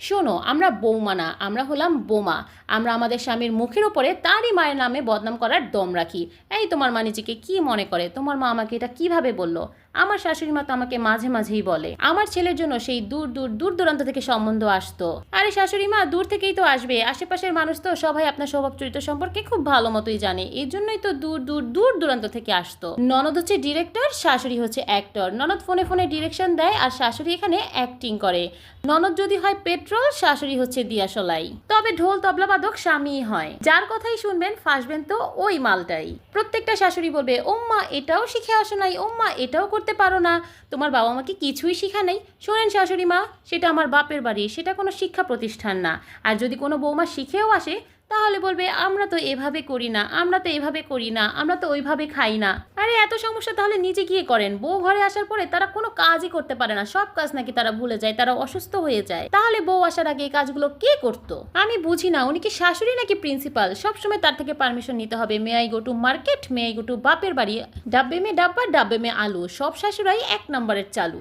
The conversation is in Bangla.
শোনো, আমরা বৌমা না, আমরা হলাম বোমা। আমরা আমাদের স্বামীর মুখের ওপরে তারই মায়ের নামে বদনাম করার দম রাখি। এই তোমার মা নিজেকে কি মনে করে? তোমার মা আমাকে এটা কিভাবে বলল? আমার শাশুড়ি মা তো আমাকে মাঝে মাঝেই বলে আমার ছেলের জন্য সেই দূর দূর দূর দূরান্ত থেকে সম্বন্ধ আসতো। আরে শাশুড়ি মা, দূর থেকেই তো আসবে, আশেপাশের মানুষ তো সবাই আপনার স্বভাব চরিত্র সম্পর্কে খুব ভালো মতোই জানে, এই জন্যই তো দূর দূর দূর দূরান্ত থেকে আসতো। ননদ হচ্ছে ডিরেক্টর, শাশুড়ি হচ্ছে অ্যাক্টর। ননদ ফোনে ফোনে ডিরেকশন দেয় আর শাশুড়ি এখানে অ্যাক্টিং করে। ননদ যদি হয় পেট্রোল, শাশুড়ি হচ্ছে দিয়াশলাই। তবে ঢোল তবলা বাদক স্বামীই হয়। যার কথাই শুনবেন ফাঁসবেন তো ওই মালটাই। প্রত্যেকটা শাশুড়ি বলবে, ওম্মা এটাও শিখে আসো নাই, ওম্মা এটাও করতে পারো না, তোমার বাবা মাকে কিছুই শিখা নেই। শোনেন শাশুড়ি মা, সেটা আমার বাপের বাড়ি, সেটা কোনো শিক্ষা প্রতিষ্ঠান না। আর যদি কোনো বৌমা শিখেও আসে তাহলে বলবে আমরা তো এভাবে করি না, আমরা তো এভাবে করি না, আমরা তো ওইভাবে খাই না। আরে এত সমস্যা তাহলে নিজে গিয়ে করেন। বউ ঘরে আসার পরে তারা কোনো কাজই করতে পারে না, সব কাজ নাকি তারা ভুলে যায়, তারা অসুস্থ হয়ে যায়। তাহলে বউ আসার আগে এই কাজগুলো কে করতো? আমি বুঝি না, উনি কি শাশুড়ি নাকি প্রিন্সিপাল? সবসময় তার থেকে পারমিশন নিতে হবে। May I go to market, may I go to বাপের বাড়ি, ডাব্বে মে ডাব্বা, ডাব্বে মে আলু। সব শাশুড়াই এক নম্বরের চালু।